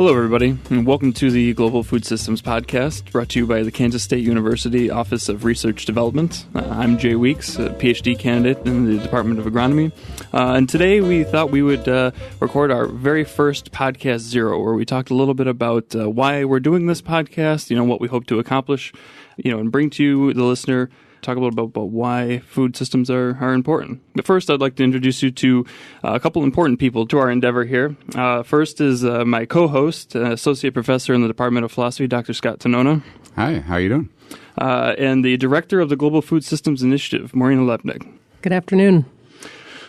Hello, everybody, and welcome to the Global Food Systems Podcast, brought to you by the Kansas State University Office of Research Development. I'm Jay Weeks, a Ph.D. candidate in the Department of Agronomy, and today we thought we would record our very first Podcast Zero, where we talked a little bit about why we're doing this podcast, what we hope to accomplish, and bring to you, the listener, talk a little bit about why food systems are important. But first, I'd like to introduce you to a couple important people to our endeavor here. First is my co-host, Associate Professor in the Department of Philosophy, Dr. Scott Tanona. Hi, how are you doing? And the Director of the Global Food Systems Initiative, Maureen Olewnik. Good afternoon.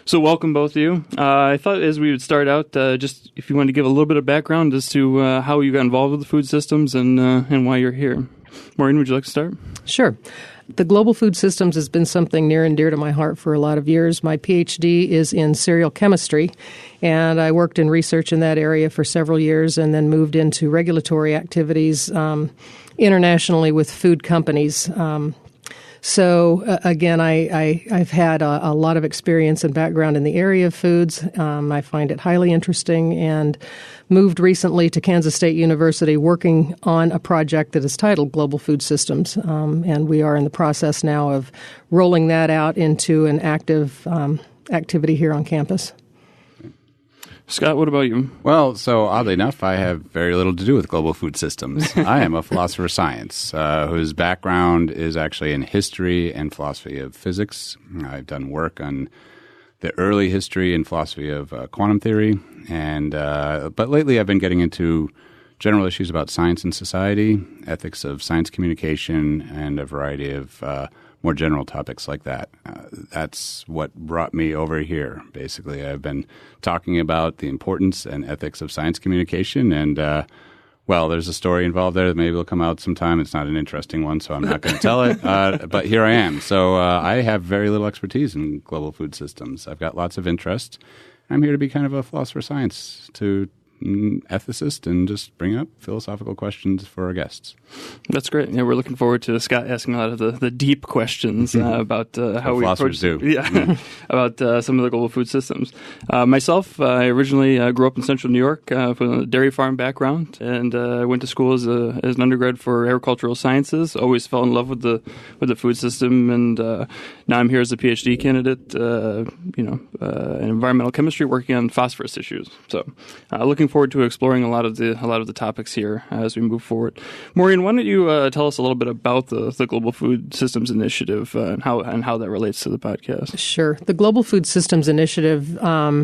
So welcome, both of you. I thought as we would start out, just if you wanted to give a little bit of background as to how you got involved with the food systems and why you're here. Maureen, would you like to start? Sure. The global food systems has been something near and dear to my heart for a lot of years. My Ph.D. is in cereal chemistry, and I worked in research in that area for several years and then moved into regulatory activities internationally with food companies. Again, I've had a lot of experience and background in the area of foods. I find it highly interesting and moved recently to Kansas State University working on a project that is titled Global Food Systems. And we are in the process now of rolling that out into an active activity here on campus. Scott, what about you? Well, so oddly enough, I have very little to do with global food systems. I am a philosopher of science whose background is actually in history and philosophy of physics. I've done work on the early history and philosophy of quantum theory, but lately I've been getting into general issues about science and society, ethics of science communication, and a variety of more general topics like that. That's what brought me over here, basically. I've been talking about the importance and ethics of science communication, and, there's a story involved there that maybe will come out sometime. It's not an interesting one, so I'm not going to tell it, but here I am. So I have very little expertise in global food systems. I've got lots of interest. I'm here to be kind of a philosopher of science, to ethicist, and just bring up philosophical questions for our guests. That's great. Yeah, we're looking forward to Scott asking a lot of the deep questions about how we approach about some of the global food systems. Myself, I originally grew up in central New York with a dairy farm background, and I went to school as an undergrad for agricultural sciences. Always fell in love with the food system, and now I'm here as a PhD candidate, in environmental chemistry, working on phosphorus issues. So, looking forward to exploring a lot of the topics here as we move forward. Maureen, why don't you tell us a little bit about the Global Food Systems Initiative and how that relates to the podcast? Sure. The Global Food Systems Initiative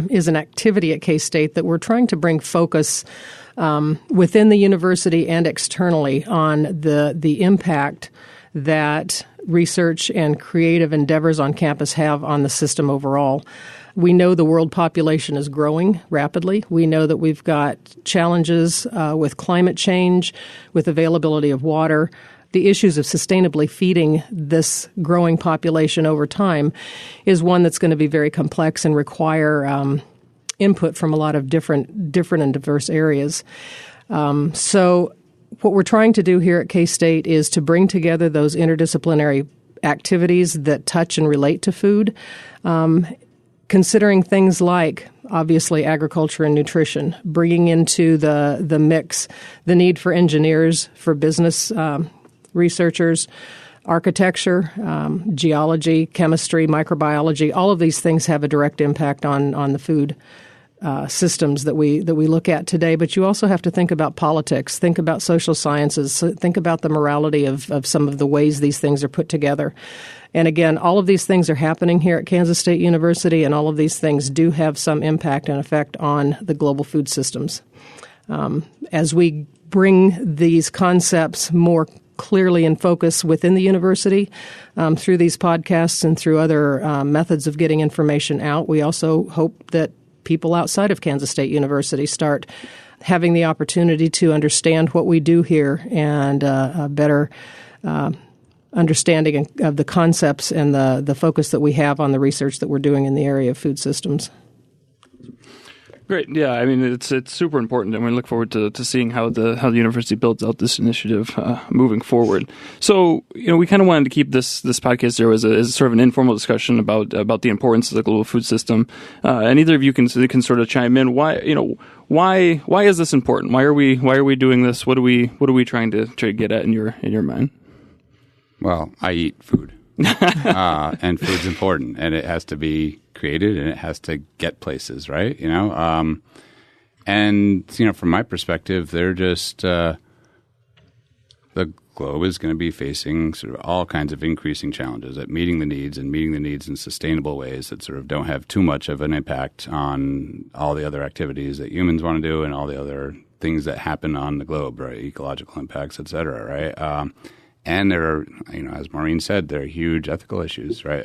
is an activity at K-State that we're trying to bring focus within the university and externally on the impact that research and creative endeavors on campus have on the system overall. We know the world population is growing rapidly. We know that we've got challenges with climate change, with availability of water. The issues of sustainably feeding this growing population over time is one that's going to be very complex and require input from a lot of different and diverse areas. So what we're trying to do here at K-State is to bring together those interdisciplinary activities that touch and relate to food, considering things like, obviously, agriculture and nutrition, bringing into the mix the need for engineers, for business researchers, architecture, geology, chemistry, microbiology. All of these things have a direct impact on the food systems that we look at today. But you also have to think about politics, think about social sciences, think about the morality of some of the ways these things are put together. And again, all of these things are happening here at Kansas State University, and all of these things do have some impact and effect on the global food systems. As we bring these concepts more clearly in focus within the university through these podcasts and through other methods of getting information out, we also hope that people outside of Kansas State University start having the opportunity to understand what we do here and a better understanding of the concepts and the focus that we have on the research that we're doing in the area of food systems. Great. Yeah, I mean, it's super important, and we look forward to seeing how the university builds out this initiative moving forward. So, we kind of wanted to keep this podcast there as sort of an informal discussion about the importance of the global food system. And either of you can sort of chime in. Why is this important? Why are we doing this? What are we trying to get at in your mind? Well, I eat food. And food's important, and it has to be created, and it has to get places, right? And from my perspective, they're just the globe is going to be facing sort of all kinds of increasing challenges at meeting the needs in sustainable ways that sort of don't have too much of an impact on all the other activities that humans want to do and all the other things that happen on the globe, right? Ecological impacts, et cetera, right? And there are, as Maureen said, there are huge ethical issues, right?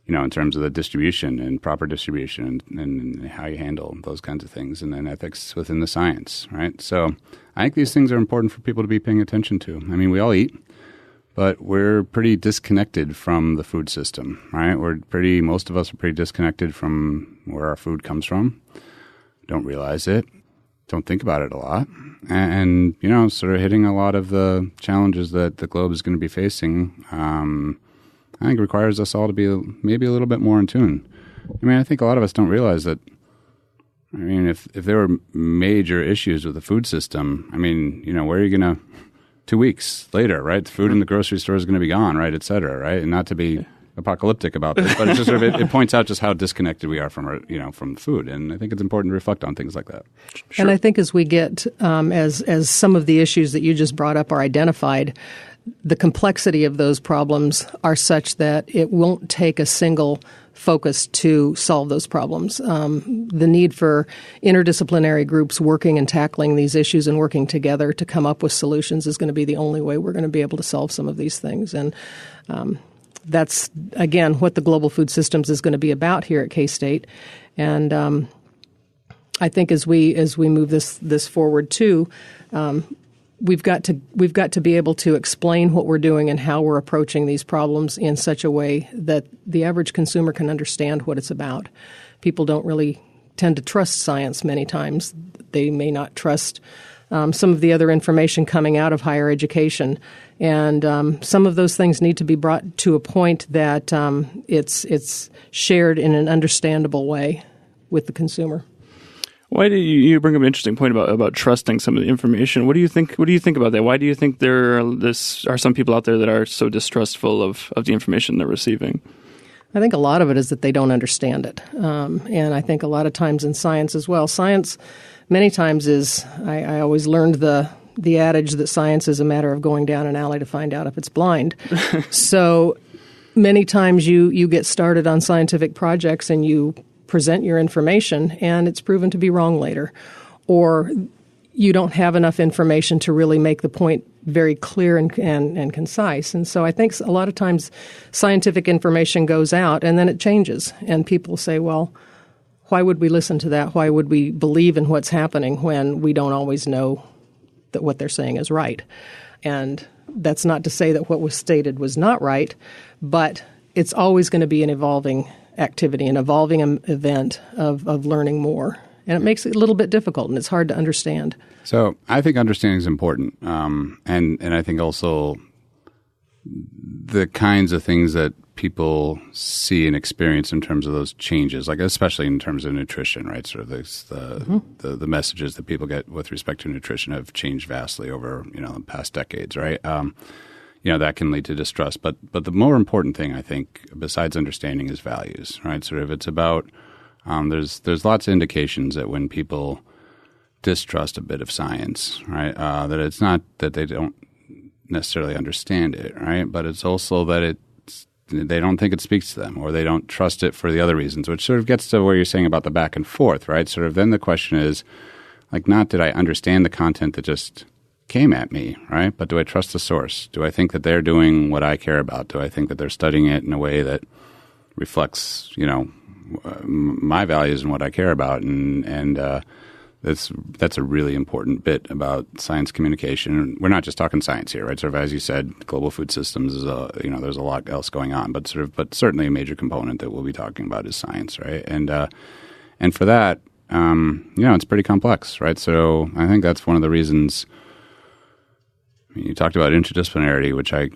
In terms of the distribution and proper distribution and how you handle those kinds of things, and then ethics within the science, right? So I think these things are important for people to be paying attention to. I mean, we all eat, but we're pretty disconnected from the food system, right? Most of us are pretty disconnected from where our food comes from. Don't realize it. Don't think about it a lot. And sort of hitting a lot of the challenges that the globe is going to be facing, I think requires us all to be maybe a little bit more in tune. I mean, I think a lot of us don't realize that, if there were major issues with the food system, where are you going to, 2 weeks later, right? The food in the grocery store is going to be gone, right, et cetera, right? And not to be apocalyptic about this, but it's just sort of it points out just how disconnected we are from food, and I think it's important to reflect on things like that. Sure. And I think as we get as some of the issues that you just brought up are identified, the complexity of those problems are such that it won't take a single focus to solve those problems. The need for interdisciplinary groups working and tackling these issues and working together to come up with solutions is going to be the only way we're going to be able to solve some of these things. And that's, again, what the global food systems is going to be about here at K-State. And I think as we move this forward too, we've got to be able to explain what we're doing and how we're approaching these problems in such a way that the average consumer can understand what it's about. People don't really tend to trust science many times. They may not trust some of the other information coming out of higher education. And some of those things need to be brought to a point that it's shared in an understandable way with the consumer. Why do you bring up an interesting point about trusting some of the information? What do you think about that? Why do you think there are some people out there that are so distrustful of the information they're receiving? I think a lot of it is that they don't understand it. And I think a lot of times in science as well, science many times is, I always learned the adage that science is a matter of going down an alley to find out if it's blind. So many times you get started on scientific projects and you present your information and it's proven to be wrong later. Or you don't have enough information to really make the point very clear and concise. And so I think a lot of times scientific information goes out and then it changes. And people say, well, why would we listen to that? Why would we believe in what's happening when we don't always know that what they're saying is right? And that's not to say that what was stated was not right, but it's always going to be an evolving activity, an evolving event of learning more. And it makes it a little bit difficult, and it's hard to understand. So I think understanding is important. And I think also the kinds of things that people see and experience in terms of those changes, like especially in terms of nutrition, right? Sort of the messages that people get with respect to nutrition have changed vastly over, the past decades, right? That can lead to distrust. But the more important thing, I think, besides understanding is values, right? Sort of it's about there's lots of indications that when people distrust a bit of science, right, that it's not that they don't necessarily understand it, right, but it's also that they don't think it speaks to them or they don't trust it for the other reasons, which sort of gets to where you're saying about the back and forth, right? Sort of then the question is, like, not did I understand the content that just came at me, right, but do I trust the source? Do I think that they're doing what I care about? Do I think that they're studying it in a way that reflects, my values and what I care about? And that's a really important bit about science communication. We're not just talking science here, right? Sort of as you said, global food systems is there's a lot else going on, but certainly a major component that we'll be talking about is science, right? And for that, it's pretty complex, right? So I think that's one of the reasons. I mean, you talked about interdisciplinarity, which I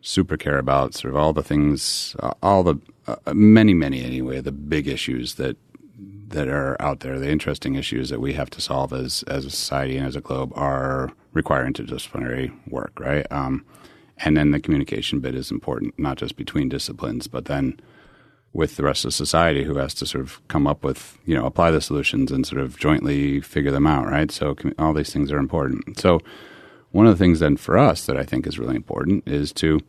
super care about, sort of all the things, all the many anyway, the big issues that are out there, the interesting issues that we have to solve as a society and as a globe require interdisciplinary work, right? And then the communication bit is important, not just between disciplines, but then with the rest of society who has to sort of come up with, apply the solutions and sort of jointly figure them out, right? So all these things are important. So one of the things then for us that I think is really important is to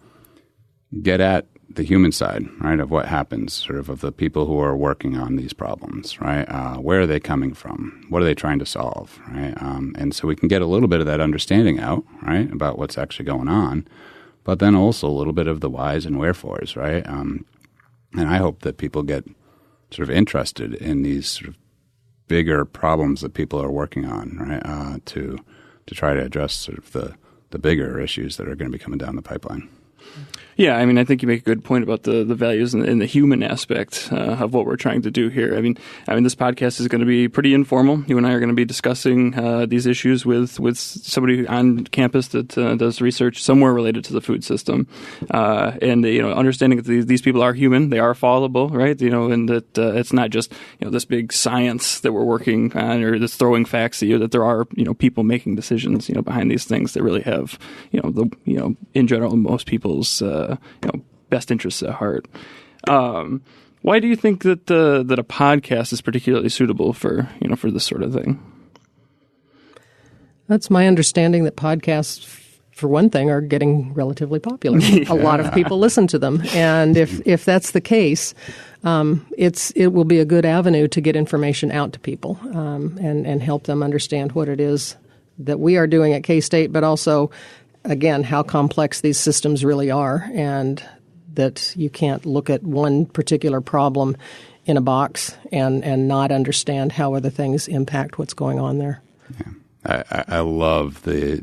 get at the human side, right, of what happens, sort of the people who are working on these problems, right? Where are they coming from? What are they trying to solve, right? And so we can get a little bit of that understanding out, right, about what's actually going on, but then also a little bit of the whys and wherefores, right? And I hope that people get sort of interested in these sort of bigger problems that people are working on, right, to try to address sort of the bigger issues that are going to be coming down the pipeline. Yeah, I mean, I think you make a good point about the values and the human aspect of what we're trying to do here. I mean, this podcast is going to be pretty informal. You and I are going to be discussing these issues with somebody on campus that does research somewhere related to the food system, and understanding that these people are human, they are fallible, right? And that it's not just this big science that we're working on or that's throwing facts at you. That there are people making decisions behind these things that really have in general most people's best interests at heart. Why do you think that a podcast is particularly suitable for this sort of thing? That's my understanding that podcasts, for one thing, are getting relatively popular. A lot of people listen to them, and if that's the case, it will be a good avenue to get information out to people and help them understand what it is that we are doing at K-State, but also, again, how complex these systems really are, and that you can't look at one particular problem in a box and not understand how other things impact what's going on there. Yeah. I love the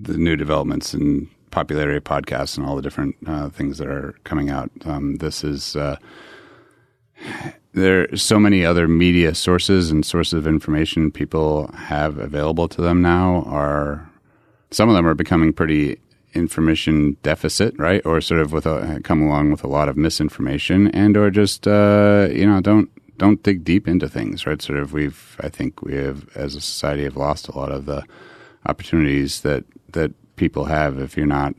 new developments in popularity of podcasts and all the different things that are coming out. There are so many other media sources and sources of information people have available to them now. Some of them are becoming pretty information deficit, right? Or sort of come along with a lot of misinformation, and or just don't dig deep into things, right? Sort of I think we have as a society have lost a lot of the opportunities that people have if you're not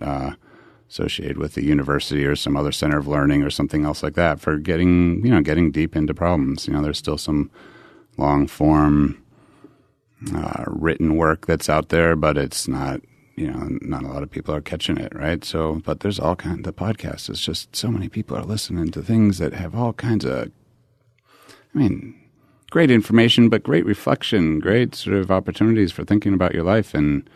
associated with the university or some other center of learning or something else like that for getting deep into problems. There's still some long form written work that's out there, but it's not, not a lot of people are catching it, right? So, but there's all kinds of podcasts. It's just so many people are listening to things that have all kinds of, great information, but great reflection, great sort of opportunities for thinking about your life and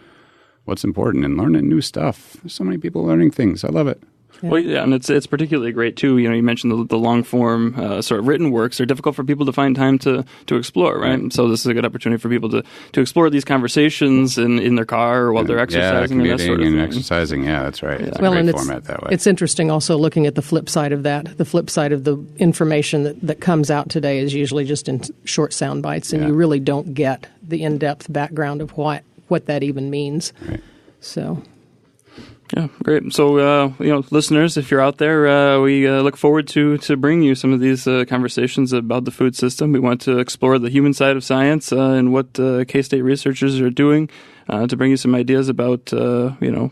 what's important and learning new stuff. There's so many people learning things. I love it. Yeah. Well, yeah, and it's particularly great too. You mentioned the long form sort of written works are difficult for people to find time to explore, right? So this is a good opportunity for people to explore these conversations in their car or while they're exercising and that sort of thing. Exercising, yeah, that's right. Yeah. It's a great format that way. It's interesting also looking at the flip side of that. The flip side of the information that comes out today is usually just in short sound bites, and you really don't get the in-depth background of what that even means. Right. So. Yeah, great. So, listeners, if you're out there, we look forward to bringing you some of these conversations about the food system. We want to explore the human side of science and what K-State researchers are doing to bring you some ideas about,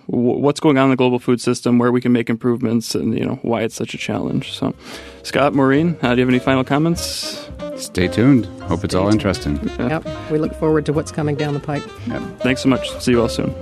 what's going on in the global food system, where we can make improvements, and, why it's such a challenge. So, Scott, Maureen, do you have any final comments? Stay tuned. Hope it's all interesting. Yep. We look forward to what's coming down the pike. Yep. Thanks so much. See you all soon.